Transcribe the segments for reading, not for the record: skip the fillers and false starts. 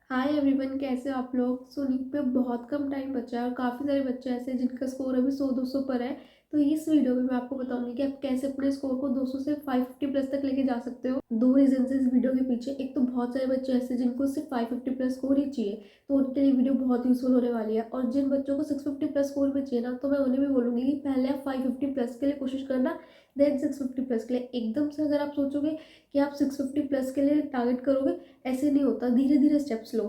Hi everyone, कैसे हो आप लोग। सो नीट पे बहुत कम टाइम बचा है और काफ़ी सारे बच्चे ऐसे हैं जिनका स्कोर अभी 100-200 पर है। तो इस वीडियो में मैं आपको बताऊंगी कि आप कैसे अपने स्कोर को 200 से 550 प्लस तक लेके जा सकते हो। दो रीजन है इस वीडियो के पीछे। एक तो बहुत सारे बच्चे ऐसे हैं जिनको सिर्फ 550 प्लस स्कोर ही चाहिए, तो उनके लिए वीडियो बहुत यूजफुल होने वाली है। और जिन बच्चों को 650 प्लस स्कोर में चाहिए ना, तो मैं उन्हें भी बोलूंगी कि पहले आप 550 प्लस के लिए कोशिश करना, देन 650 प्लस के लिए। एकदम से अगर आप सोचोगे कि आप 650 प्लस के लिए टारगेट करोगे, ऐसे नहीं होता। धीरे धीरे स्टेप्स लो।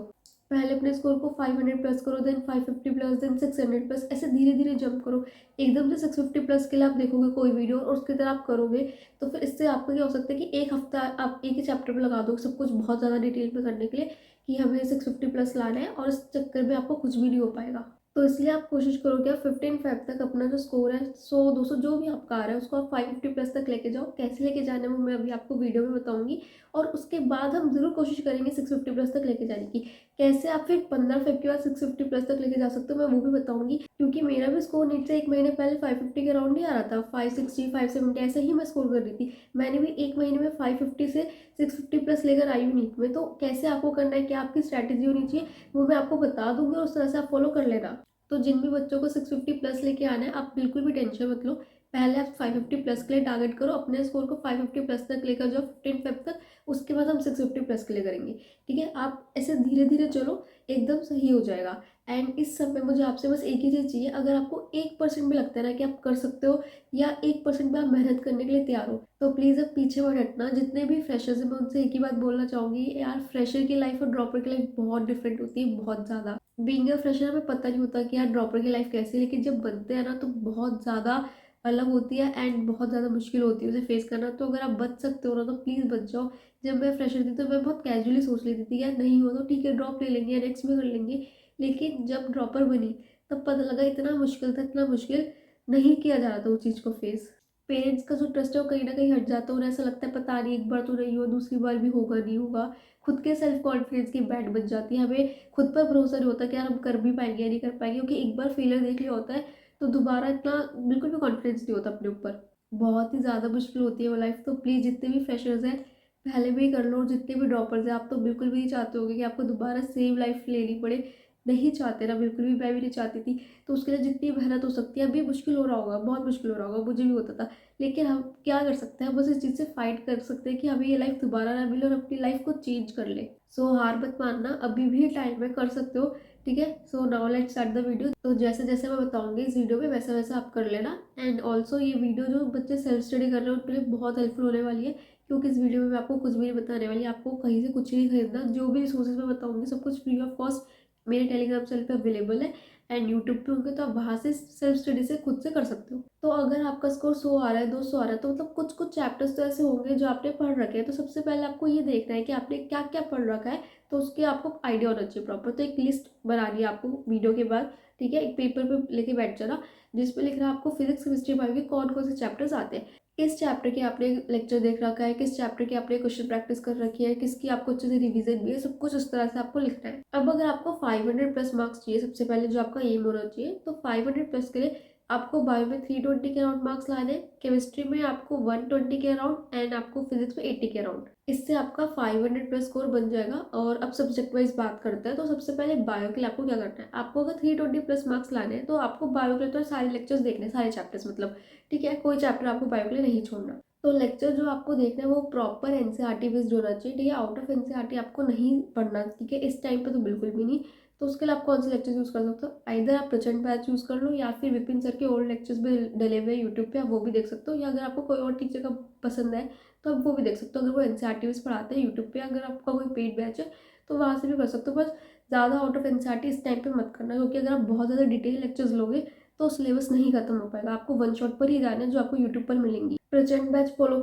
पहले अपने स्कोर को 500 प्लस करो, देन 550 प्लस, देन 600 प्लस, ऐसे धीरे धीरे जंप करो। एकदम से 650 प्लस के लिए आप देखोगे कोई वीडियो और उसकी तरह आप करोगे, तो फिर इससे आपको क्या हो सकता है कि एक हफ्ता आप एक ही चैप्टर पर लगा दो सब कुछ बहुत ज़्यादा डिटेल में करने के लिए कि हमें 650 प्लस लाना है, और इस चक्कर में आपको कुछ भी नहीं हो पाएगा। तो इसलिए आप कोशिश करो कि आप 15 तक अपना जो स्कोर है 100-200 जो भी आपका आ रहा है उसको आप 550 प्लस तक लेके जाओ। कैसे लेके जाना है वो मैं अभी आपको वीडियो में बताऊंगी। और उसके बाद हम जरूर कोशिश करेंगे 650 प्लस तक लेके जाने की। कैसे आप फिर 15 के बाद 650 प्लस तक लेके जा सकते हो, मैं वो भी बताऊंगी। क्योंकि मेरा भी स्कोर नीट से एक महीने पहले 550 के अराउंड ही आ रहा था, 560 570 ऐसे ही मैं स्कोर कर रही थी। मैंने भी एक महीने में 550 से 650 प्लस लेकर आई हूँ नीट में। तो कैसे आपको करना है, क्या आपकी स्ट्रैटेजी होनी चाहिए, वो मैं आपको बता दूंगी और उस तरह से आप फॉलो कर लेना। तो जिन भी बच्चों को 650 प्लस लेके आना है, आप बिल्कुल भी टेंशन मत लो। पहले आप 550 प्लस के लिए टारगेट करो, अपने स्कोर को 550 प्लस तक लेकर जाओ 15 तक। उसके बाद हम 650 प्लस के लिए करेंगे। ठीक है, आप ऐसे धीरे धीरे चलो, एकदम सही हो जाएगा। एंड इस समय मुझे आपसे बस एक ही चीज़ चाहिए। अगर आपको 1% भी लगता है ना कि आप कर सकते हो, या 1% भी आप मेहनत करने के लिए तैयार हो, तो प्लीज़ अब पीछे मत हटना। जितने भी फ्रेशर्स हैं मैं उनसे एक ही बात बोलना चाहूँगी, यार फ्रेशर की लाइफ और ड्रॉपर की लाइफ बहुत डिफरेंट होती है, बहुत ज़्यादा। बीइंग अ फ्रेशर हमें पता नहीं होता कि यार ड्रॉपर की लाइफ कैसी है, लेकिन जब बनते हैं ना तो बहुत ज़्यादा अलग होती है एंड बहुत ज़्यादा मुश्किल होती है उसे फेस करना। तो अगर आप बच सकते हो ना तो प्लीज़ बच जाओ। जब मैं फ्रेशर थी तो मैं बहुत कैजुअली सोच लेती थी यार नहीं हो तो ठीक है, ड्रॉप ले लेंगे या नेक्स्ट में कर लेंगे। लेकिन जब ड्रॉपर बनी तब पता लगा इतना मुश्किल था, इतना मुश्किल। नहीं किया जा रहा था उस चीज़ को फेस। पेरेंट्स का जो ट्रस्ट है वो कहीं ना कहीं हट जाता है, उन्हें ऐसा लगता है पता नहीं एक बार तो नहीं हुआ, दूसरी बार भी होगा नहीं होगा। खुद के सेल्फ कॉन्फिडेंस की बैंड बच जाती है। हमें खुद पर भरोसा नहीं होता कि यार हम कर भी पाएंगे या नहीं कर पाएंगे, क्योंकि एक बार फेलियर देख लिया होता है तो दोबारा इतना बिल्कुल भी कॉन्फिडेंस नहीं होता अपने ऊपर। बहुत ही ज़्यादा मुश्किल होती है वो लाइफ। तो प्लीज़ जितने भी फ्रेशर्स हैं पहले भी कर लो, और जितने भी ड्रॉपर्स हैं आप तो बिल्कुल भी नहीं चाहते होगे कि आपको दोबारा सेम लाइफ लेनी पड़े। नहीं चाहते ना, बिल्कुल भी। मैं भी नहीं चाहती थी। तो उसके लिए जितनी मेहनत हो सकती है, अभी मुश्किल हो रहा होगा, बहुत मुश्किल हो रहा होगा, मुझे भी होता था। लेकिन हम क्या कर सकते हैं, बस इस चीज़ से फाइट कर सकते हैं कि हमें ये लाइफ दोबारा ना मिले और अपनी लाइफ को चेंज कर ले। सो हार मत मानना, अभी भी टाइम है, कर सकते हो। ठीक है, so now let's start the video. तो जैसे जैसे मैं बताऊंगी इस वीडियो में वैसा वैसा आप कर लेना। एंड ऑल्सो ये वीडियो जो बच्चे सेल्फ स्टडी कर रहे हैं उनके लिए बहुत हेल्पफुल होने वाली है, क्योंकि इस वीडियो में मैं आपको कुछ भी नहीं बताने वाली। आपको कहीं से कुछ नहीं खरीदना, जो भी रिसोर्सेज मैं बताऊंगी सब कुछ फ्री ऑफ कॉस्ट मेरे टेलीग्राम चैनल पे अवेलेबल है। एंड यूट्यूब पे होंगे तो आप वहाँ से सेल्फ स्टडी से खुद से कर सकते हो। तो अगर आपका स्कोर 100 आ रहा है, 200 आ रहा है, तो मतलब कुछ कुछ चैप्टर्स तो ऐसे होंगे जो आपने पढ़ रखे हैं। तो सबसे पहले आपको ये देखना है कि आपने क्या क्या पढ़ रखा है, तो उसके आपको आइडिया होना चाहिए प्रॉपर। तो एक लिस्ट बनानी है आपको वीडियो के बाद। ठीक है, एक पेपर पे लेके बैठ जाना जिसपे लिख रहा है आपको फिजिक्स केमिस्ट्री बायो के कौन कौन से चैप्टर्स आते हैं, किस चैप्टर के आपने लेक्चर देख रखा है, किस चैप्टर की आपने क्वेश्चन प्रैक्टिस कर रखी है, किसकी आपको अच्छे से रिवीजन भी है, सब कुछ उस तरह से आपको लिखना है। अब अगर आपको 500 प्लस मार्क्स चाहिए, सबसे पहले जो आपका एम होना चाहिए, तो 500 प्लस के लिए आपको बायो में 320 के अराउंड मार्क्स लाने हैं, केमिस्ट्री में आपको 120 के अराउंड, एंड आपको फिजिक्स में 80 के अराउंड। इससे आपका 500 प्लस स्कोर बन जाएगा। और अब सब्जेक्ट वाइज बात करते हैं, तो सबसे पहले बायो के लिए आपको क्या करना है, आपको अगर 320 प्लस मार्क्स लाने हैं तो आपको बायो के लिए तो सारे लेक्चर्स देखने हैं, सारे चैप्टर्स मतलब। ठीक है, कोई चैप्टर आपको बायो के लिए नहीं छोड़ना। तो लेक्चर जो आपको देखना है वो प्रॉपर एनसीईआरटी बेस्ड होना चाहिए। ठीक है, आउट ऑफ एनसीईआरटी आपको नहीं पढ़ना। ठीक है, इस टाइम पे तो बिल्कुल भी नहीं। तो उसके लिए आप कौन से लेक्चर यूज़ कर सकते हो, आइधर आप प्रचंड बैच यूज़ कर लो, या फिर विपिन सर के ओल्ड लेक्चर्स भी डले हुए यूट्यूब पे, आप वो भी देख सकते हो। या अगर आपको कोई और टीचर का पसंद है तो आप वो भी देख सकते हो, अगर वो एनसीईआरटी बेस्ड पढ़ाते हैं यूट्यूब पे। अगर आपका कोई पेड बैच है तो वहाँ से भी कर सकते हो। बस ज़्यादा आउट ऑफ एनसीईआरटी इस टाइम पे मत करना, क्योंकि अगर आप बहुत ज़्यादा डिटेल लेक्चर्स लोगे तो सिलेबस नहीं खत्म हो पाएगा। आपको वन शॉट पर ही जाना है जो आपको यूट्यूब पर मिलेंगी। प्रचंड बैच फॉलो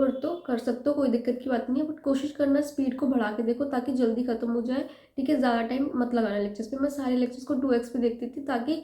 कर सकते हो, कोई दिक्कत की बात नहीं है। बट कोशिश करना स्पीड को बढ़ा के देखो ताकि जल्दी खत्म हो जाए। ठीक है, ज़्यादा टाइम मत लगाना लेक्चर्स पे। मैं सारे लेक्चर्स को 2x पे देखती थी ताकि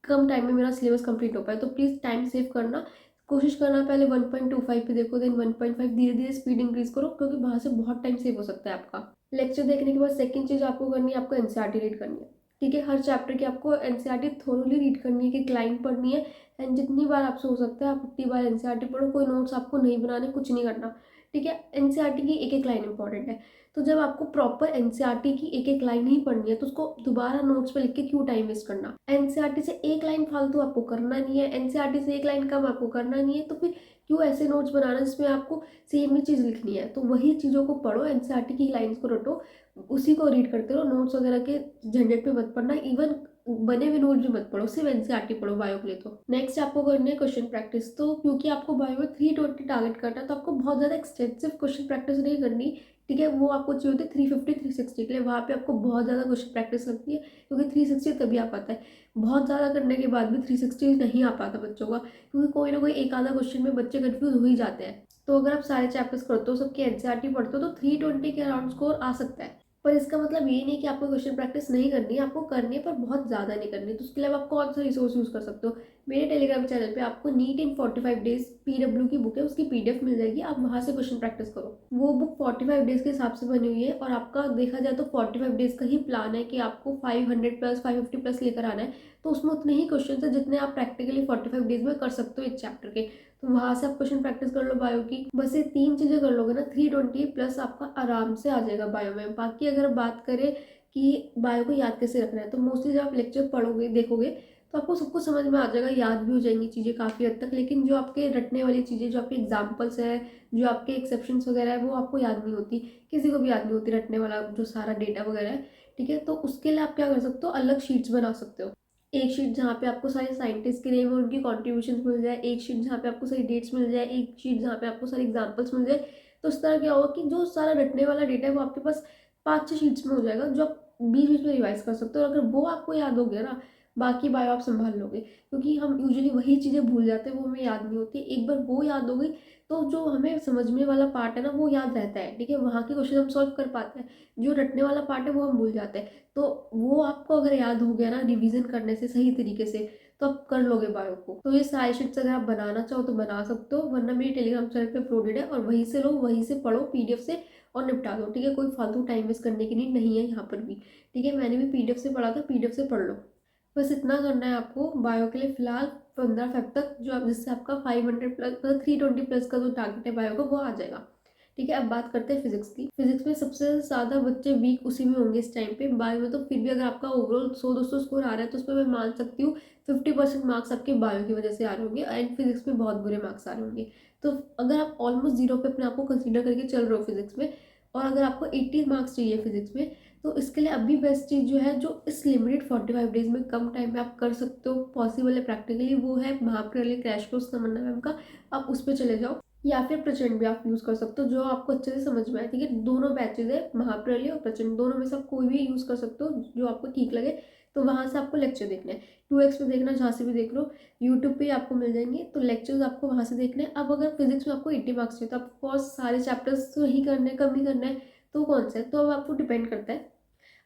कम टाइम में मेरा सिलेबस कंप्लीट हो पाए। तो प्लीज़ टाइम सेव करना, कोशिश करना पहले 1.25 पे देखो, देन 1.5, धीरे धीरे स्पीड इंक्रीज करो, क्योंकि वहाँ से बहुत टाइम सेव हो सकता है आपका। लेक्चर देखने के बाद सेकंड चीज़ आपको करनी है, आपको एनसीईआरटी रीड करनी है। ठीक है, हर चैप्टर की आपको एनसीईआरटी थोरोली रीड करनी है, कि लाइन पढ़नी है। एंड जितनी बार आपसे हो सकता है आप उतनी बार एनसीईआरटी पढ़ो। कोई नोट्स आपको नहीं बनाने, कुछ नहीं करना। ठीक है। एनसीईआरटी की एक एक लाइन इंपॉर्टेंट है। तो जब आपको प्रॉपर एनसीईआरटी की एक एक लाइन ही पढ़नी है तो उसको दोबारा नोट्स पे लिख के क्यों टाइम वेस्ट करना। एनसीईआरटी से एक लाइन फालतू आपको करना नहीं है, एनसीईआरटी से एक लाइन कम आपको करना नहीं है, तो फिर क्यों ऐसे नोट्स बनाना जिसमें आपको सेम ही चीज़ लिखनी है। तो वही चीज़ों को पढ़ो, एनसीईआरटी की लाइन्स को रटो, उसी को रीड करते रहो, नोट्स वगैरह के झंझट पे मत पढ़ना। इवन बने हुए नोट भी मत पढ़ो, सिर्फ एनसीईआरटी पढ़ो बायो के लिए। तो नेक्स्ट आपको करनी है क्वेश्चन प्रैक्टिस। तो क्योंकि आपको बायो में 320 टारगेट करना है तो आपको बहुत ज़्यादा एक्सटेंसिव क्वेश्चन प्रैक्टिस नहीं करनी, ठीक है। वो आपको चाहिए होती है 350 360 के लिए, वहाँ पे आपको बहुत ज़्यादा क्वेश्चन प्रैक्टिस लगती है, क्योंकि 360 तभी आ पाता है। बहुत ज़्यादा करने के बाद भी 360 नहीं आ पाता बच्चों का, क्योंकि कोई ना कोई एक आधा क्वेश्चन में बच्चे कन्फ्यूज हो ही जाते हैं। तो अगर आप सारे चैप्टर्स करते हो, सबके एनसीईआरटी पढ़ते हो, तो 320 के अराउंड स्कोर आ सकता है। पर इसका मतलब ये नहीं कि आपको क्वेश्चन प्रैक्टिस नहीं करनी है, आपको करनी है पर बहुत ज़्यादा नहीं करनी। तो उसके लिए आप कौन सा रिसोर्स यूज़ कर सकते हो। मेरे टेलीग्राम चैनल पे आपको नीट इन 45 डेज पीडब्ल्यू की बुक है, उसकी पीडीएफ मिल जाएगी, आप वहाँ से क्वेश्चन प्रैक्टिस करो। वो बुक 45 डेज के हिसाब से बनी हुई है, और आपका देखा जाए तो 45 डेज का ही प्लान है कि आपको 500 प्लस 550 प्लस लेकर आना है। तो उसमें उतने ही क्वेश्चन है जितने आप प्रैक्टिकली 45 डेज में कर सकते हो एक चैप्टर के। तो वहाँ से आप क्वेश्चन प्रैक्टिस कर लो बायो की। बस ये 3 चीज़ें कर लोगे ना, 320 प्लस आपका आराम से आ जाएगा बायो में। बाकी अगर बात करें कि बायो को याद कैसे रखना है, तो मोस्टली जब आप लेक्चर पढ़ोगे देखोगे तो आपको सब कुछ समझ में आ जाएगा, याद भी हो जाएंगी चीज़ें काफ़ी हद तक। लेकिन जो आपके रटने वाली चीज़ें, जो आपके एग्जाम्पल्स है, जो आपके एक्सेप्शंस वगैरह है, वो आपको याद नहीं होती। किसी को भी याद नहीं होती रटने वाला जो सारा डेटा वगैरह है, ठीक है। तो उसके लिए आप क्या कर सकते हो, अलग शीट्स बना सकते हो। एक शीट जहाँ पे आपको सारे साइंटिस्ट के नेम और उनकी कॉन्ट्रीब्यूशन मिल जाए, एक शीट जहाँ पे आपको सारी डेट्स मिल जाए, एक शीट जहाँ पे आपको सारे एग्जाम्पल्स मिल जाए। तो उस तरह क्या होगा कि जो सारा रटने वाला डेटा है वो आपके पास 5-6 शीट्स में हो जाएगा, जो आप बीच बीच में रिवाइज कर सकते हो। और अगर वो आपको याद हो गया ना, बाकी बायो आप संभाल लोगे, क्योंकि हम यूजुअली वही चीज़ें भूल जाते हैं, वो हमें याद नहीं होती। एक बार वो याद हो गई तो जो हमें समझने वाला पार्ट है ना, वो याद रहता है, ठीक है। वहाँ के क्वेश्चन हम सॉल्व कर पाते हैं, जो रटने वाला पार्ट है वो हम भूल जाते हैं। तो वो आपको अगर याद हो गया ना रिवीजन करने से सही तरीके से, तो आप कर लोगे बायो को। तो ये सारी शीट्स अगर आप बनाना चाहो तो बना सकते हो, वरना मेरी टेलीग्राम चैनल पे अपलोडेड है, और वहीं से लो, वहीं से पढ़ो पीडीएफ से, और निपटा दो, ठीक है। कोई फालतू टाइम वेस्ट करने की नीड नहीं है यहाँ पर भी, ठीक है। मैंने भी पीडीएफ से पढ़ा था, पीडीएफ से पढ़ लो। बस इतना करना है आपको बायो के लिए फिलहाल। 15 फेब तक जो आप, जिससे आपका 500 प्लस मतलब 320 प्लस का जो टारगेट है बायो का, वो आ जाएगा, ठीक है। अब बात करते हैं फिजिक्स की। फिजिक्स में सबसे ज़्यादा बच्चे वीक उसी में होंगे इस टाइम पे। बायो में तो फिर भी अगर आपका ओवरऑल 100-200 स्कोर आ रहा है तो उसमें मैं मान सकती हूँ 50% मार्क्स आपके बायो की वजह से आ रहे होंगे, एंड फिजिक्स में बहुत बुरे मार्क्स आ रहे होंगे। तो अगर आप ऑलमोस्ट जीरो पे अपने आप को कंसिडर करके चल रहे हो फिजिक्स में, और अगर आपको 80 मार्क्स चाहिए फिजिक्स में, तो इसके लिए अभी बेस्ट चीज़ जो है, जो इस लिमिटेड 45 डेज में कम टाइम में आप कर सकते हो, पॉसिबल है प्रैक्टिकली, वो है महाप्रलय क्रैश कोर्स तमन्ना मैम का। आप उस पर चले जाओ, या फिर प्रचंड भी आप यूज़ कर सकते हो, जो आपको अच्छे से समझ में आए, ठीक है। दोनों बैचेज है, महाप्रलय और प्रचंड, दोनों में से आप कोई भी यूज़ कर सकते हो जो आपको ठीक लगे। तो वहाँ से आपको लेक्चर देखना है, 2x में देखना, जहाँ से भी देख लो, यूट्यूब पे आपको मिल जाएंगे। तो लेक्चर्स आपको वहाँ से देखने हैं। अब अगर फिजिक्स में आपको 80 मार्क्स चाहिए तो आपको सारे चैप्टर्स तो ही करने हैं, कम ही करना है, तो कौन सा है, तो अब आपको डिपेंड करता है।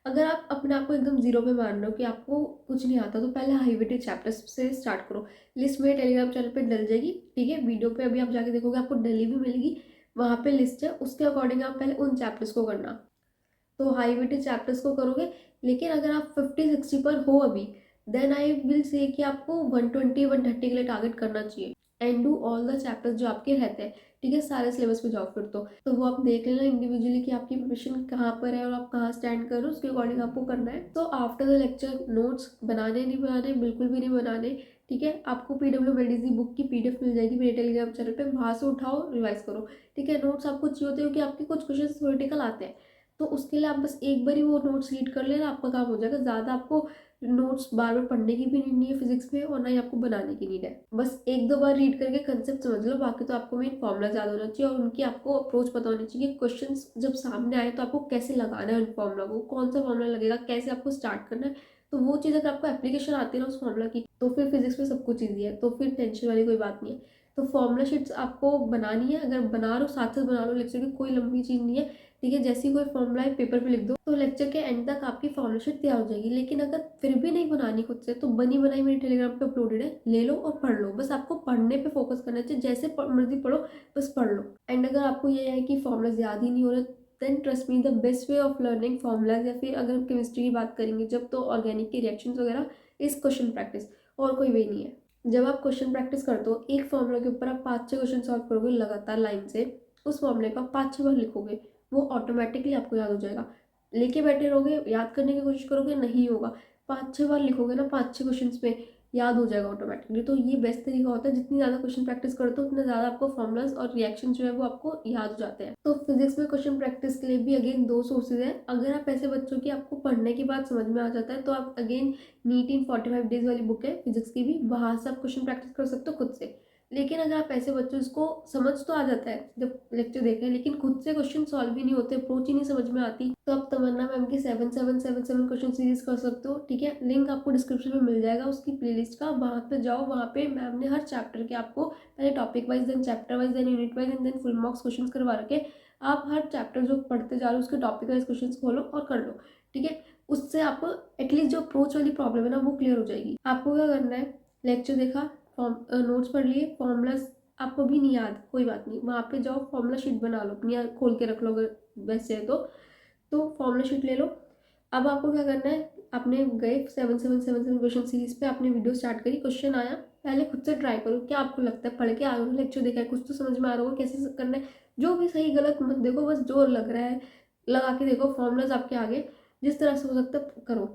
अगर आप अपने आप को एकदम जीरो पे मान रहे हो कि आपको कुछ नहीं आता, तो पहले हाई वेटेज चैप्टर्स से स्टार्ट करो। लिस्ट मेरे टेलीग्राम चैनल पे डल जाएगी, ठीक है। वीडियो पे अभी आप जाके देखोगे आपको डली भी मिलेगी, वहाँ पे लिस्ट है, उसके अकॉर्डिंग आप पहले उन चैप्टर्स को करना। तो हाई वेटेज चैप्टर्स को करोगे। लेकिन अगर आप 50-60 पर हो अभी, देन आई विल से कि आपको 120-130 के लिए टारगेट करना चाहिए, and do all the chapters जो आपके रहते हैं, ठीक है। सारे सिलेबस पे जाओ फिर तो वो आप देख लेना इंडिविजुअली कि आपकी प्रिपरेशन कहाँ पर है और आप कहाँ स्टैंड कर रहे हो, उसके अकॉर्डिंग आपको करना है। तो आफ्टर द लेक्चर नोट्स बनाने नहीं बनाने, बिल्कुल भी नहीं बनाने, ठीक है। आपको पीडब्ल्यू मेडिसी बुक की पीडीएफ मिल जाएगी मेरे टेलीग्राम चैनल पे, वहाँ से उठाओ, रिवाइज करो, ठीक है। नोट्स आपको चाहिए होते हो कि आपके कुछ क्वेश्चन थ्योरेटिकल आते हैं, तो उसके लिए आप बस एक बार ही वो नोट्स रीड कर लेना, आपका काम हो जाएगा। ज़्यादा आपको नोट्स बार बार पढ़ने की भी नीड नहीं है फिजिक्स में, और ना ही आपको बनाने की नीड है। बस एक दो बार रीड करके कंसेप्ट समझ लो, बाकी तो आपको मेन फॉर्मूला याद होना चाहिए, और उनकी आपको अप्रोच पता होनी चाहिए। क्वेश्चंस जब सामने आए तो आपको कैसे लगाना है उन फॉर्मूला को, कौन सा फॉर्मूला लगेगा, कैसे आपको स्टार्ट करना है। तो वो चीज़ अगर आपको एप्लीकेशन आती है ना उस फॉर्मूला की, तो फिर फिजिक्स में सब कुछ ईजी है, तो फिर टेंशन वाली कोई बात नहीं है। तो फॉर्मूला शीट्स आपको बनानी है, अगर बना रहे हो साथ साथ बना लो, लेक्चर की कोई लंबी चीज़ नहीं है, ठीक है। जैसे ही कोई फॉर्मूला है पेपर पे लिख दो, तो लेक्चर के एंड तक आपकी फॉर्मूला शीट तैयार हो जाएगी। लेकिन अगर फिर भी नहीं बनानी खुद से, तो बनी बनाई मेरे टेलीग्राम पे अपलोडेड है, ले लो और पढ़ लो। बस आपको पढ़ने पे फोकस करना चाहिए, जैसे मर्जी पढ़ो, बस पढ़ लो। एंड अगर आपको ये है कि फॉर्मूलाज याद ही नहीं हो रहे, then trust me, the best way of learning formulas, या फिर अगर केमिस्ट्री की बात करेंगे जब, तो ऑर्गेनिक के रिएक्शंस वगैरह, इस क्वेश्चन प्रैक्टिस, और कोई वे नहीं है। जब आप क्वेश्चन प्रैक्टिस करते हो, एक फॉर्मूला के ऊपर आप 5-6 क्वेश्चन सॉल्व करोगे लगातार लाइन से, उस फॉर्मूले को आप 5-6 बार लिखोगे, वो ऑटोमेटिकली आपको याद हो जाएगा। लेके बैठे रहोगे, याद करने की कोशिश करोगे, नहीं होगा। 5-6 बार लिखोगे ना, 5-6 क्वेश्चंस पे याद हो जाएगा ऑटोमेटिकली। तो ये बेस्ट तरीका होता है, जितनी ज़्यादा क्वेश्चन प्रैक्टिस करते हो उतना ज़्यादा आपको फॉर्मुलाज और रिएक्शन जो है वो आपको याद हो जाते हैं। तो फिजिक्स में क्वेश्चन प्रैक्टिस के लिए भी अगेन 2 सोर्सेज है। अगर आप ऐसे बच्चों की आपको पढ़ने के बाद समझ में आ जाता है तो आप अगेन नीट इन 45 डेज वाली बुक है फिजिक्स की भी, वहाँ से आप क्वेश्चन प्रैक्टिस कर सकते हो खुद से। लेकिन अगर आप ऐसे बच्चों, इसको समझ तो आ जाता है जब लेक्चर देखें, लेकिन खुद से क्वेश्चन सॉल्व भी नहीं होते, अप्रोच ही नहीं समझ में आती, तो आप तमन्ना मैम की 7777 क्वेश्चन सीरीज कर सकते हो। ठीक है, लिंक आपको डिस्क्रिप्शन में मिल जाएगा उसकी प्लेलिस्ट का, वहाँ पे जाओ। वहाँ पे मैम ने हर चैप्टर के आपको पहले topic wise, then chapter wise, then unit wise, and then full marks question करवा रखे। आप हर चैप्टर जो पढ़ते जा रहे हो उसके टॉपिक वाइज क्वेश्चन खोलो और कर लो। ठीक है, उससे आपको एटलीस्ट जो अप्रोच वाली प्रॉब्लम है ना वो क्लियर हो जाएगी। आपको क्या करना है, लेक्चर देखा, फॉर्म नोट्स पढ़ लिए, फॉर्मूलाज आपको भी नहीं याद, कोई बात नहीं, वहाँ पे जाओ फॉर्मूला शीट बना लो अपनी, या खोल के रख लो अगर वैसे है तो फॉर्मूला शीट ले लो। अब आपको क्या करना है, आपने गए 7777 क्वेश्चन सीरीज पे, आपने वीडियो स्टार्ट करी, क्वेश्चन आया, पहले खुद से ट्राई करो, क्या आपको लगता है, पढ़ के आ रहे हो, लेक्चर देखा है, कुछ तो समझ में आ रहा होगा कैसे करना है। जो भी सही गलत मत देखो, बस जो लग रहा है लगा के देखो, फॉर्मूलाज आपके आगे, जिस तरह से हो सकता है करो।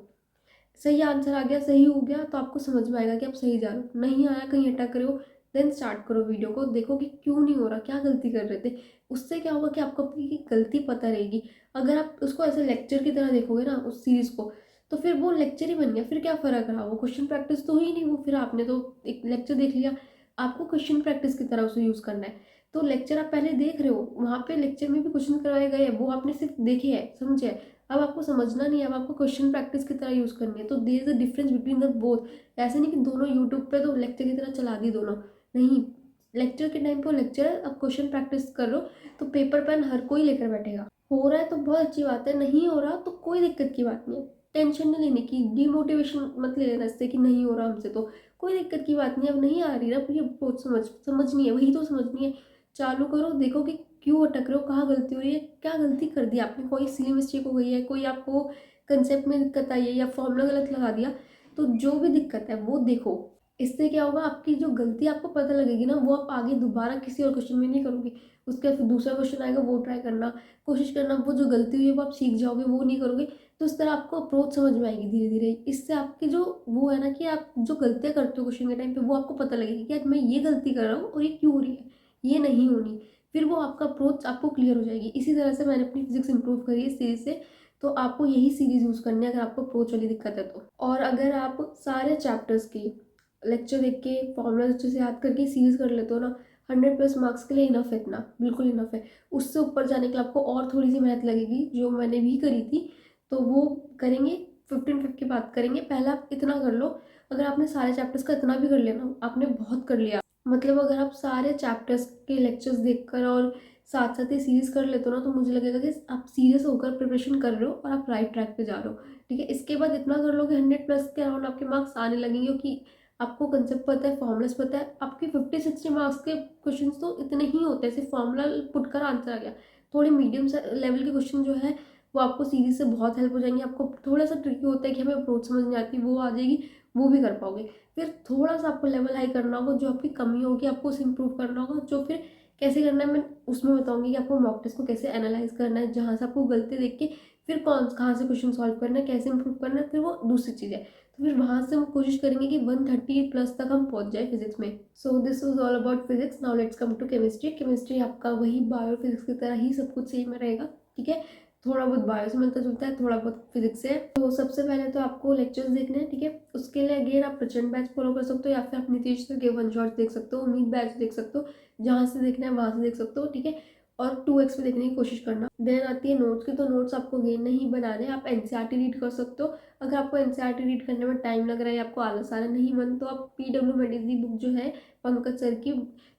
सही आंसर आ गया, सही हो गया, तो आपको समझ में आएगा कि आप सही जा रहे हो। नहीं आया, कहीं अटक रहे हो, देन स्टार्ट करो वीडियो को, देखो कि क्यों नहीं हो रहा, क्या गलती कर रहे थे। उससे क्या होगा कि आपको अपनी गलती पता रहेगी। अगर आप उसको ऐसे लेक्चर की तरह देखोगे ना उस सीरीज को, तो फिर वो लेक्चर ही बन गया, फिर क्या फ़र्क रहा, वो क्वेश्चन प्रैक्टिस तो हुई नहीं, वो फिर आपने तो एक लेक्चर देख लिया। आपको क्वेश्चन प्रैक्टिस की तरह उसे यूज़ करना है। तो लेक्चर आप पहले देख रहे हो, वहाँ पे लेक्चर में भी क्वेश्चन करवाए गए हैं, वो आपने सिर्फ देखे है, समझे है। अब आपको समझना नहीं है, अब आपको क्वेश्चन प्रैक्टिस की तरह यूज़ करनी है। तो there is a difference between the both. ऐसे नहीं कि दोनों यूट्यूब पे तो लेक्चर की तरह चला दी दोनों, नहीं। लेक्चर के टाइम पे लेक्चर है, अब क्वेश्चन प्रैक्टिस कर लो तो पेपर पेन हर कोई लेकर बैठेगा। हो रहा है तो बहुत अच्छी बात है, नहीं हो रहा तो कोई दिक्कत की बात नहीं है। टेंशन नहीं लेने की, डिमोटिवेशन मत ले लेना इससे कि नहीं हो रहा हमसे, तो कोई दिक्कत की बात नहीं। अब नहीं आ रही ना, ये बहुत समझनी है, वही तो समझनी है। चालू करो, देखो कि क्यों अटक रहे हो, कहाँ गलती हो रही है, क्या गलती कर दी आपने, कोई सिली मिस्टेक हो गई है, कोई आपको कंसेप्ट में दिक्कत आई है, या फॉर्मूला गलत लगा दिया, तो जो भी दिक्कत है वो देखो। इससे क्या होगा, आपकी जो गलती आपको पता लगेगी ना, वो आप आगे दोबारा किसी और क्वेश्चन में नहीं करोगे। उसके फिर दूसरा क्वेश्चन आएगा, वो ट्राई करना, कोशिश करना, वो जो गलती हुई है वो आप सीख जाओगे, वो नहीं करोगे। तो इस तरह आपको अप्रोच समझ में आएगी धीरे धीरे। इससे आपकी जो वो है ना, कि आप जो गलतियाँ करते हो क्वेश्चन के टाइम पे, वो आपको पता लगेगी कि आज मैं ये गलती कर रहा हूँ और ये क्यों हो रही है, ये नहीं होनी। फिर वो आपका अप्रोच आपको क्लियर हो जाएगी। इसी तरह से मैंने अपनी फिजिक्स इंप्रूव करी है इस सीरीज से। तो आपको यही सीरीज यूज़ करनी है अगर आपको अप्रोच वाली दिक्कत है तो। और अगर आप सारे चैप्टर्स की लेक्चर देख के फॉर्मूला अच्छे से याद करके सीरीज कर लेते हो ना, 100+ मार्क्स के लिए इनफ है, इतना बिल्कुल इनफ है। उससे ऊपर जाने के लिए आपको और थोड़ी सी मेहनत लगेगी, जो मैंने भी करी थी। तो वो करेंगे 15 की बात करेंगे। पहले आप इतना कर लो, अगर आपने सारे चैप्टर्स का इतना भी कर लिया ना, आपने बहुत कर लिया। मतलब अगर आप सारे चैप्टर्स के लेक्चर्स देखकर और साथ साथ ही सीरीज कर लेते हो ना, तो मुझे लगेगा कि आप सीरियस होकर प्रिपरेशन कर रहे हो और आप राइट ट्रैक पे जा रहे हो। ठीक है, इसके बाद इतना कर लो कि 100+ के अराउंड आपके मार्क्स आने लगेंगे, क्योंकि आपको कंसेप्ट पता है, फॉर्मूलाज पता है। आपके 50-60 मार्क्स के क्वेश्चन तो इतने ही होते हैं, सिर्फ फॉर्मूला पुट कर आंसर आ गया। थोड़े मीडियम लेवल के क्वेश्चन जो है वो आपको सीरीज से बहुत हेल्प हो जाएंगे। आपको थोड़ा सा ट्रिकी होता है कि हमें अप्रोच समझ नहीं आती, वो आ जाएगी, वो भी कर पाओगे। फिर थोड़ा सा आपको लेवल हाई करना होगा, जो आपकी कमी होगी आपको उसे इम्प्रूव करना होगा। जो फिर कैसे करना है मैं उसमें बताऊंगी, कि आपको मॉक टेस्ट को कैसे एनालाइज करना है, जहाँ से आपको गलती देख के फिर कहाँ से क्वेश्चन सॉल्व करना है, कैसे इंप्रूव करना है, फिर वो दूसरी चीज़ है। तो फिर वहाँ से हम कोशिश करेंगे कि 130+ तक हम पहुँच जाए फिजिक्स में। So this was all about physics. Now let's come to chemistry. Chemistry आपका वही बायो फिजिक्स की तरह ही सब कुछ सेम रहेगा। ठीक है, थोड़ा बहुत बायो से मिलता जुलता है, थोड़ा बहुत फिजिक्स से। तो सबसे पहले तो आपको लेक्चर्स देखने हैं। ठीक है, उसके लिए अगेन आप प्रचंड बैच फॉलो कर सकते हो, या फिर आप नीतीश सर के वन शॉट देख सकते हो, उम्मीद बैच देख सकते हो, जहाँ से देखना है वहाँ से देख सकते हो। ठीक है, और 2x पे देखने की कोशिश करना। देन आती है नोट्स की, तो नोट्स आपको गेन नहीं बनाने, आप एनसीईआरटी रीड कर सकते हो। अगर आपको एनसीईआरटी रीड करने में टाइम लग रहा है, आपको आलस आ रहा है, नहीं मन, तो आप PW मेडिस की बुक जो है पंकज सर की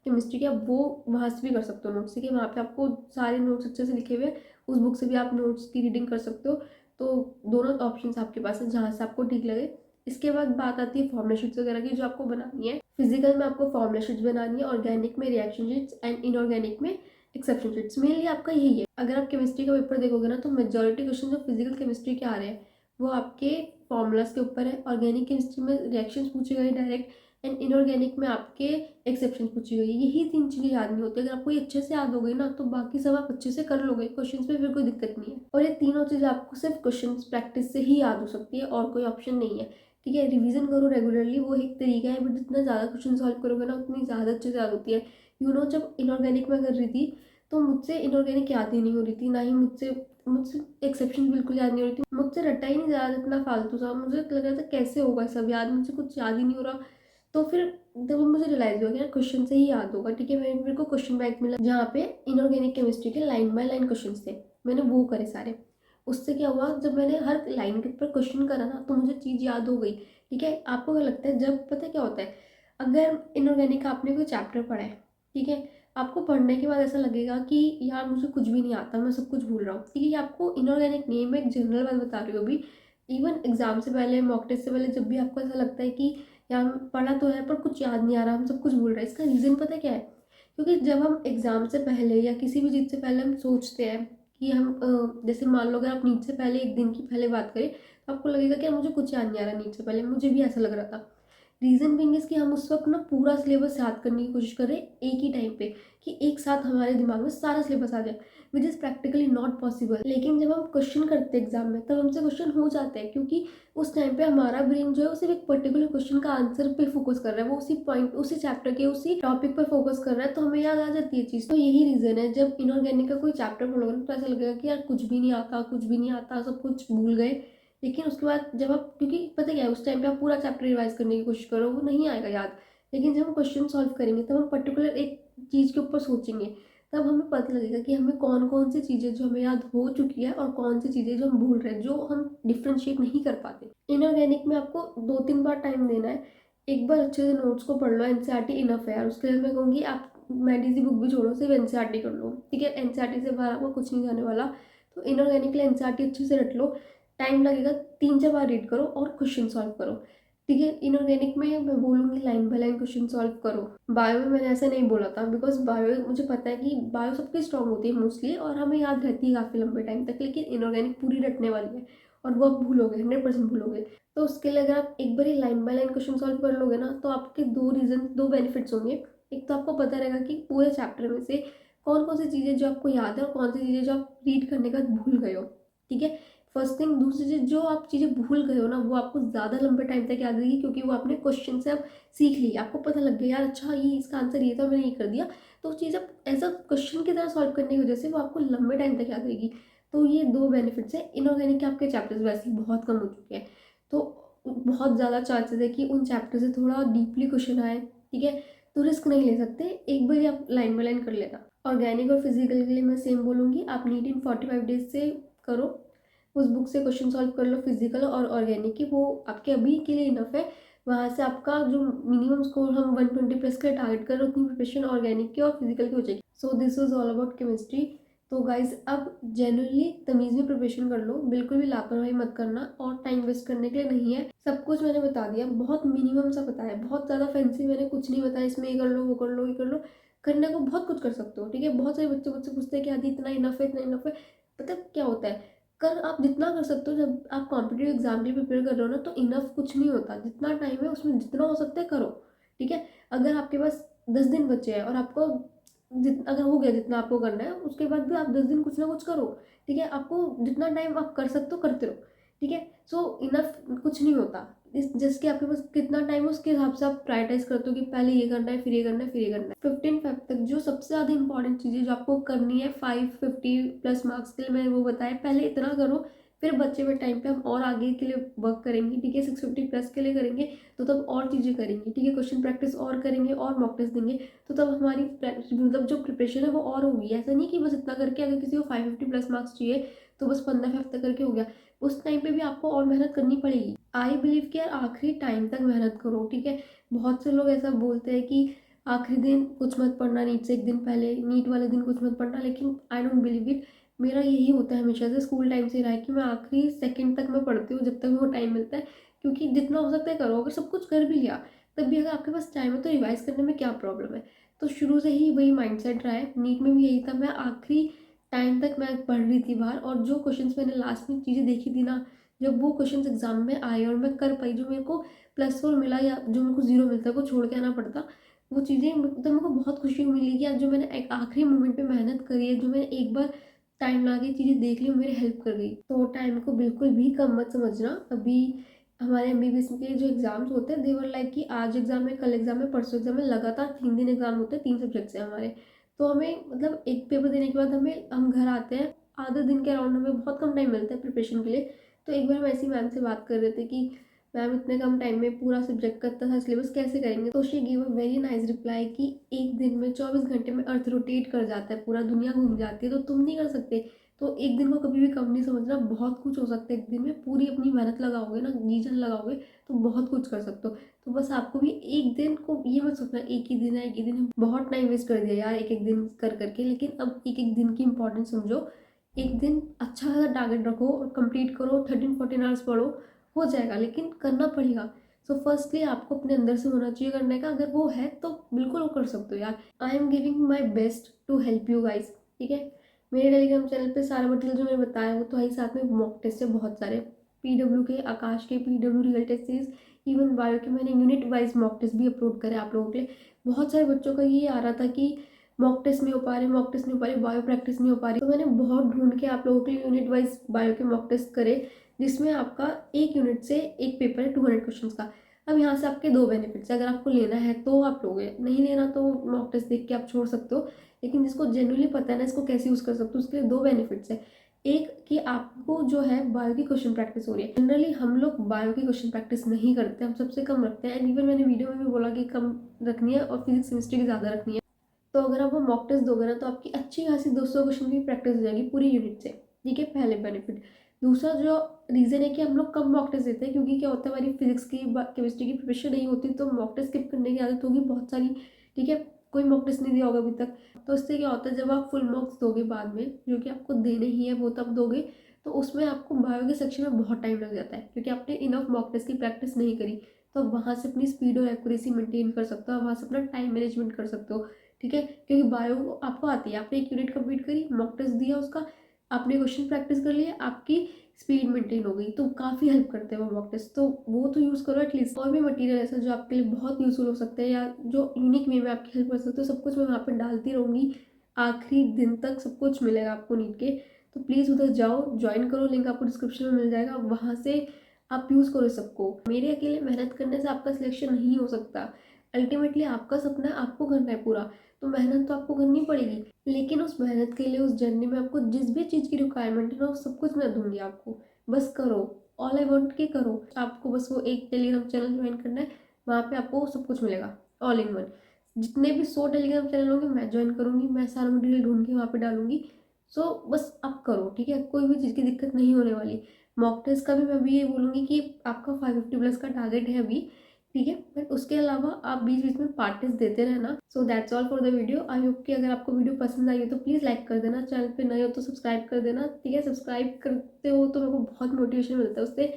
केमिस्ट्री की, आप वो वहाँ से भी कर सकते हो नोट्स। ठीक है, वहाँ पे आपको सारे नोट्स अच्छे से लिखे हुए हैं, उस बुक से भी आप नोट्स की रीडिंग कर सकते हो। तो दोनों ऑप्शंस आपके पास है, जहाँ से आपको ठीक लगे। इसके बाद बात आती है फॉर्मूला शीट्स वगैरह की, जो आपको बनानी है। फिजिकल में आपको फॉर्मूला शीट्स बनानी है, ऑर्गेनिक में रिएक्शन शीट्स, एंड इनऑर्गेनिक में एक्सेप्शन शीट्स। मेनली आपका यही है। अगर आप केमिस्ट्री का पेपर देखोगे ना, तो मेजॉरिटी क्वेश्चन जो फिजिकल केमिस्ट्री के आ रहे हैं वो आपके फॉर्मूलाज के ऊपर है। ऑर्गेनिक केमिस्ट्री में रिएक्शंस पूछे गए डायरेक्ट, एंड इनऑर्गेनिक में आपके एक्सेप्शन पूछी गई। यही 3 चीज़ें याद नहीं होती। अगर आपको ये अच्छे से याद हो गई ना तो बाकी सब आप अच्छे से कर लोगे, क्वेश्चन में फिर कोई दिक्कत नहीं है। और ये तीनों चीज़ें आपको सिर्फ क्वेश्चन प्रैक्टिस से ही याद हो सकती है और कोई ऑप्शन नहीं है। ठीक है, रिवीजन करो रेगुलरली, वो एक तरीका है, बट जितना ज़्यादा क्वेश्चन सॉल्व करोगे ना उतनी ज़्यादा अच्छे से याद होती है। जब इनऑर्गेनिक में कर रही थी तो मुझसे इनऑर्गेनिक याद ही नहीं हो रही थी, ना ही मुझसे मुझसे एक्सेप्शन बिल्कुल याद नहीं हो रही थी। मुझसे रटा ही नहीं जा रहा था, इतना फालतू सा मुझे लग रहा था कैसे होगा सब याद, मुझे कुछ याद ही नहीं हो रहा। तो फिर जब मुझे रियलाइज हुआ कि यार क्वेश्चन से ही याद होगा। ठीक है, मेरे को क्वेश्चन बैंक मिला जहाँ पे इनऑर्गेनिक केमिस्ट्री के लाइन बाय लाइन क्वेश्चन थे, मैंने वो करे सारे। उससे क्या हुआ, जब मैंने हर लाइन के ऊपर क्वेश्चन करा ना तो मुझे चीज़ याद हो गई। ठीक है, आपको क्या लगता है, जब पता है क्या होता है, अगर इनऑर्गेनिक का आपने कोई चैप्टर पढ़ा है, ठीक है, आपको पढ़ने के बाद ऐसा लगेगा कि यार मुझे कुछ भी नहीं आता, मैं सब कुछ भूल रहा हूँ। ठीक है, ये आपको इनऑर्गेनिक नहीं है, मैं एक जनरल बात बता रही हूँ अभी। इवन एग्जाम से पहले, मॉक टेस्ट से पहले, जब भी आपको ऐसा लगता है कि यार पढ़ा तो है पर कुछ याद नहीं आ रहा, हम सब कुछ भूल रहे हैं, इसका रीज़न पता है क्या है? क्योंकि जब हम एग्ज़ाम से पहले या किसी भी चीज़ से पहले हम सोचते हैं कि हम जैसे मान लो अगर आप नीट से पहले एक दिन की पहले बात करें तो आपको लगेगा कि यार मुझे कुछ याद नहीं आ रहा नीट से पहले, मुझे भी ऐसा लग रहा था। रीज़न बीइंग इज़ कि हम उस वक्त ना पूरा सिलेबस याद करने की कोशिश कर रहे हैं एक ही टाइम पे, कि एक साथ हमारे दिमाग में सारा सिलेबस आ जाए, which is practically not possible. लेकिन जब हम क्वेश्चन करते हैं एग्जाम में तब हमसे क्वेश्चन हो जाते हैं, क्योंकि उस टाइम पे हमारा ब्रेन जो है वो सिर्फ एक पर्टिकुलर क्वेश्चन का आंसर पे फोकस कर रहा है, वो उसी पॉइंट, उसी चैप्टर के उसी टॉपिक पर फोकस कर रहा है, तो हमें याद आ जाती है चीज़। तो यही रीज़न है, जब इनऑर्गेनिक का कोई चैप्टर पढ़ोगे ना तो ऐसा लगेगा कि यार कुछ भी नहीं आता, कुछ भी नहीं आता, सब कुछ भूल गए। लेकिन उसके बाद जब आप, क्योंकि पता क्या है, उस टाइम पे आप पूरा चैप्टर रिवाइज करने की कोशिश करो, वो नहीं आएगा याद। लेकिन जब हम क्वेश्चन सॉल्व करेंगे तब हम पर्टिकुलर एक चीज़ के ऊपर सोचेंगे, तब हमें पता लगेगा कि हमें कौन कौन सी चीज़ें जो हमें याद हो चुकी है और कौन सी चीज़ें जो हम भूल रहे हैं, जो हम डिफ्रेंशिएट नहीं कर पाते। इनऑर्गेनिक में आपको 2-3 बार टाइम देना है। एक बार अच्छे से नोट्स को पढ़ लो, एनसीईआरटी इनफ है यार, उसके लिए मैं कहूँगी आप मैडी की बुक भी छोड़ो, सिर्फ एनसीईआरटी कर लो। ठीक है, एनसीईआरटी से बाहर आपको कुछ नहीं जाने वाला। तो इनऑर्गेनिक के लिए एनसीईआरटी अच्छे से रट लो, टाइम लगेगा, 3-4 बार रीड करो और क्वेश्चन सॉल्व करो। ठीक है, इनऑर्गेनिक में मैं बोलूँगी line by line question solve करो। बायो में मैंने ऐसा नहीं बोला था, बिकॉज बायो मुझे पता है कि बायो सबकी स्ट्रॉन्ग होती है मोस्टली और हमें याद रहती है काफ़ी लंबे टाइम तक, लेकिन इनऑर्गेनिक पूरी रटने वाली है और वो आप भूलोगे, 100% भूलोगे। तो उसके लिए अगर आप एक बार ही line by line question solve कर लोगे ना तो आपके दो बेनिफिट्स होंगे। एक तो आपको पता रहेगा कि पूरे चैप्टर में से कौन कौन सी चीज़ें जो आपको याद है और कौन सी चीज़ें जो आप रीड करने के बाद भूल गए हो। ठीक है, फर्स्ट थिंग। दूसरी चीज़, जो आप चीज़ें भूल गए हो ना वो आपको ज़्यादा लंबे टाइम तक याद रहेगी, क्योंकि वो आपने क्वेश्चन से अब सीख ली, आपको पता लग गया यार अच्छा ये इसका आंसर ये था, मैंने ये कर दिया। तो चीज़ अब एज अ क्वेश्चन की तरह सॉल्व करने की वजह से वो आपको लंबे टाइम तक याद रहेगी। तो ये दो बेनिफिट्स हैं। इनऑर्गेनिक के आपके चैप्टर्स वैसे ही बहुत कम हो चुके हैं, तो बहुत ज़्यादा चांसेस है कि उन चैप्टर से थोड़ा डीपली क्वेश्चन आए। ठीक है, तो रिस्क नहीं ले सकते, एक बार आप लाइन बाय लाइन कर लेना। ऑर्गेनिक और फिजिकल के लिए मैं सेम बोलूँगी, आप नीट इन 45 डेज से करो, उस बुक से क्वेश्चन सॉल्व कर लो फिजिकल और ऑर्गेनिक की, वो आपके अभी के लिए इनफ है। वहाँ से आपका जो मिनिमम स्कोर हम 120 प्लस के टारगेट कर रहे हैं उतनी प्रिपरेशन ऑर्गेनिक की और फिजिकल की हो जाएगी। So this was all about chemistry. तो गाइज अब जेन्युइनली तमीज़ में प्रिपरेशन कर लो, बिल्कुल भी लापरवाही मत करना और टाइम वेस्ट करने के लिए नहीं है। सब कुछ मैंने बता दिया, बहुत मिनिमम सा बताया, बहुत ज़्यादा फैंसी मैंने कुछ नहीं बताया इसमें, ये कर लो वो कर लो ये कर लो, करने को बहुत कुछ कर सकते हो। ठीक है, बहुत सारे बच्चे मुझसे पूछते हैं कि आदि इतना इनफ है इतना इनफ है। पता है क्या होता है, कर आप जितना कर सकते हो। जब आप कॉम्पिटिटिव एग्जाम के लिए प्रिपेयर कर रहे हो ना तो इनफ कुछ नहीं होता, जितना टाइम है उसमें जितना हो सकता है करो। ठीक है, अगर आपके पास 10 दिन बचे हैं और आपको अगर हो गया जितना आपको करना है, उसके बाद भी आप 10 दिन कुछ ना कुछ करो। ठीक है, आपको जितना टाइम आप कर सकते हो करते रहो। ठीक है, सो इनफ कुछ नहीं होता, इस जिसके आपके पास कितना टाइम है उसके हिसाब से आप प्रायोरिटाइज करते हो कि पहले ये करना है फिर ये करना है फिर ये करना है। 15 तक जो सबसे ज़्यादा इंपॉर्टेंट चीज़ें जो आपको करनी है 550 प्लस मार्क्स के लिए, मैंने वो बताया, पहले इतना करो, फिर बचे हुए टाइम पे हम और आगे के लिए वर्क करेंगे। ठीक है, 650 प्लस के लिए करेंगे तो तब और चीज़ें करेंगे। ठीक है, क्वेश्चन प्रैक्टिस और करेंगे और मॉक टेस्ट देंगे, तो तब हमारी मतलब जो प्रिपरेशन है वो और होगी। ऐसा नहीं कि बस इतना करके, अगर किसी को 550 प्लस मार्क्स चाहिए तो बस 15 तक करके हो गया, उस टाइम पे भी आपको और मेहनत करनी पड़ेगी। आई बिलीव कि यार आखिरी टाइम तक मेहनत करो। ठीक है, बहुत से लोग ऐसा बोलते हैं कि आखिरी दिन कुछ मत पढ़ना, नीट से एक दिन पहले, नीट वाले दिन कुछ मत पढ़ना, लेकिन आई डोंट बिलीव इट। मेरा यही होता है हमेशा से, स्कूल टाइम से रहा है कि मैं आखिरी सेकंड तक मैं पढ़ती हूँ जब तक वो टाइम मिलता है, क्योंकि जितना हो सकता है करो। अगर सब कुछ कर भी लिया तब भी अगर आपके पास टाइम है तो रिवाइज करने में क्या प्रॉब्लम है। तो शुरू से ही वही माइंडसेट रहा है, नीट में भी यही था, मैं आखिरी टाइम तक मैं पढ़ रही थी बाहर, और जो क्वेश्चंस मैंने लास्ट में चीज़ें देखी थी ना जब वो क्वेश्चन एग्जाम में आए और मैं कर पाई, जो मेरे को +4 मिला या जो मेरे को 0 मिलता है वो छोड़ के आना पड़ता, वो चीज़ें मतलब मेरे को बहुत खुशी मिली कि आज जो मैंने एक आखिरी मोमेंट पे मेहनत करी है, जो मैंने एक बार टाइम लगा के चीज़ें देख ली, वो मेरी हेल्प कर गई। तो टाइम को बिल्कुल भी कम मत समझना। अभी हमारे एमबीबीएस के जो एग्जाम्स होते हैं, देवर लाइक कि आज एग्जाम है, कल एग्जाम है, परसों एग्जाम है, लगातार 3 दिन एग्जाम होते हैं, 3 सब्जेक्ट्स हैं हमारे। तो हमें मतलब एक पेपर देने के बाद हम घर आते हैं, आधे दिन के अराउंड हमें बहुत कम टाइम मिलता है प्रिपरेशन के लिए। तो एक बार हम ऐसी मैम से बात कर रहे थे कि मैम इतने कम टाइम में पूरा सब्जेक्ट का इतना सारा सिलेबस कैसे करेंगे। तो she give a very nice reply कि एक दिन में 24 घंटे में अर्थ रोटेट कर जाता है, पूरा दुनिया घूम जाती है, तो तुम नहीं कर सकते। तो एक दिन को कभी भी कम नहीं समझना, बहुत कुछ हो सकता है एक दिन में। पूरी अपनी मेहनत लगाओगे ना, जी जान लगाओगे, तो बहुत कुछ कर सकते हो। तो बस आपको भी एक दिन को ये मत सोचना एक ही दिन है, एक ही दिन है। बहुत टाइम वेस्ट कर दिया यार एक एक दिन कर करके, लेकिन अब एक एक दिन की इंपॉर्टेंस समझो। एक दिन अच्छा खासा टारगेट रखो और कंप्लीट करो, 13-14 आवर्स पढ़ो, हो जाएगा, लेकिन करना पड़ेगा। सो फर्स्टली आपको अपने अंदर से होना चाहिए करने का, अगर वो है तो बिल्कुल वो कर सकते हो यार। I am giving my best to help you guys, ठीक है। मेरे टेलीग्राम चैनल पे सारा मटेरियल जो मैंने बताया वो तो है, साथ में मॉक टेस्ट है बहुत सारे, पीडब्ल्यू के, आकाश के PW real test series, even bio के मैंने यूनिट वाइज मॉक टेस्ट भी अपलोड करे आप लोगों के लिए। बहुत सारे बच्चों का ये आ रहा था कि मॉक टेस्ट नहीं हो पा रहे, मॉक टेस्ट नहीं हो पा रहे, बायो प्रैक्टिस नहीं हो पा रही, तो मैंने बहुत ढूंढ के आप लोगों के लिए यूनिट वाइज बायो के मॉक टेस्ट करे, जिसमें आपका एक यूनिट से एक पेपर है 200 क्वेश्चन का। अब यहाँ से आपके दो बेनिफिट्स, अगर आपको लेना है तो आप लोगे, नहीं लेना तो मॉक टेस्ट देख के आप छोड़ सकते हो। लेकिन जिसको जेन्युइनली पता है ना इसको कैसे यूज़ कर सकते हो, उसके लिए दो बेनिफिट्स है। एक कि आपको जो है बायो की क्वेश्चन प्रैक्टिस हो रही है। जनरली हम लोग बायो की क्वेश्चन प्रैक्टिस नहीं करते, हम सबसे कम रखते हैं, एंड इवन मैंने वीडियो में भी बोला कि कम रखनी है और फिजिक्स केमिस्ट्री की ज़्यादा रखनी है। तो अगर आप वो मॉक टेस्ट दोगे ना तो आपकी अच्छी खासी 200 क्वेश्चन की प्रैक्टिस हो जाएगी पूरी यूनिट से, ठीक है, पहले बेनिफिट। दूसरा जो रीज़न है कि हम लोग कम मॉक टेस्ट देते हैं, क्योंकि क्या होता है हमारी फिजिक्स की केमिस्ट्री की प्रिपरेशन नहीं होती, तो मॉक टेस्ट स्किप करने की आदत होगी बहुत सारी, ठीक है। कोई मॉक टेस्ट नहीं दिया होगा अभी तक, तो इससे क्या होता है जब आप फुल मार्क्स दोगे बाद में, जो कि आपको देने ही है वो तब दोगे, तो उसमें आपको बायो के सेक्शन में बहुत टाइम लग जाता है, क्योंकि आपने इनफ मॉक टेस्ट की प्रैक्टिस नहीं करी। तो वहाँ से अपनी स्पीड और एक्यूरेसी मेंटेन कर सकते हो, वहाँ से अपना टाइम मैनेजमेंट कर सकते हो, ठीक है। क्योंकि बायो आपको आती है, आपने एक यूनिट कंप्लीट करी, मॉक टेस्ट दिया उसका, आपने क्वेश्चन प्रैक्टिस कर लिया, आपकी स्पीड मेंटेन हो गई, तो काफ़ी हेल्प करते हैं वो मॉक टेस्ट, तो वो तो यूज़ करो एटलीस्ट। और भी मटेरियल ऐसा जो आपके लिए बहुत यूज़फुल हो सकते हैं, या जो यूनिक वे में आपकी हेल्प कर सकते हो, सब कुछ मैं वहाँ पर डालती रहूँगी। आखिरी दिन तक सब कुछ मिलेगा आपको नीट के, तो प्लीज़ उधर जाओ, ज्वाइन करो, लिंक आपको डिस्क्रिप्शन में मिल जाएगा, वहाँ से आप यूज़ करो सबको। मेरे अकेले मेहनत करने से आपका सिलेक्शन नहीं हो सकता, अल्टीमेटली आपका सपना आपको करना है पूरा, तो मेहनत तो आपको करनी पड़ेगी। लेकिन उस मेहनत के लिए, उस जर्नी में आपको जिस भी चीज़ की रिक्वायरमेंट है ना, वो सब कुछ मैं दूंगी आपको, बस करो। ऑल आई वॉन्ट की करो, आपको बस वो एक टेलीग्राम चैनल ज्वाइन करना है, वहाँ पे आपको सब कुछ मिलेगा ऑल इन वन। जितने भी 100 टेलीग्राम चैनल होंगे मैं ज्वाइन करूँगी, मैं सारा मटेरियल ढूंढ के वहाँ पे डालूंगी। सो बस आप करो, ठीक है, कोई भी चीज़ की दिक्कत नहीं होने वाली। मॉक टेस्ट का भी मैं अभी ये बोलूँगी कि आपका 550 प्लस का टारगेट है अभी, ठीक है, बट उसके अलावा आप बीच बीच में पार्ट टेस्ट देते रहना। So that's all for the video. I hope कि अगर आपको वीडियो पसंद आई हो तो प्लीज़ लाइक कर देना, चैनल पे नए हो तो सब्सक्राइब कर देना, ठीक है। सब्सक्राइब करते हो तो मेरे को बहुत मोटिवेशन मिलता है उससे,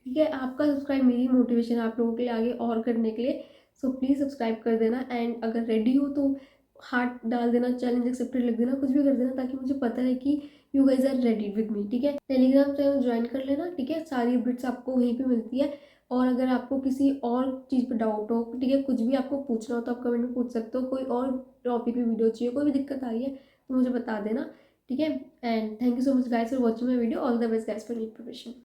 ठीक है। आपका सब्सक्राइब मेरी मोटिवेशन है आप लोगों के लिए आगे और करने के लिए। सो प्लीज़ सब्सक्राइब कर देना, एंड अगर रेडी हो तो हार्ट डाल देना, चैलेंज एक्सेप्टेड लिख देना, कुछ भी कर देना, ताकि मुझे पता है कि you guys are ready with me, ठीक है। टेलीग्राम चैनल ज्वाइन कर लेना, ठीक है, सारी अपडेट्स आपको वहीं पे मिलती है। और अगर आपको किसी और चीज़ पे डाउट हो, ठीक है, कुछ भी आपको पूछना हो तो आप कमेंट में पूछ सकते हो, कोई और टॉपिक पे वीडियो चाहिए, कोई भी दिक्कत आ रही है तो मुझे बता देना, ठीक है। And thank you so much guys for watching my video, all the best guys for NEET preparation.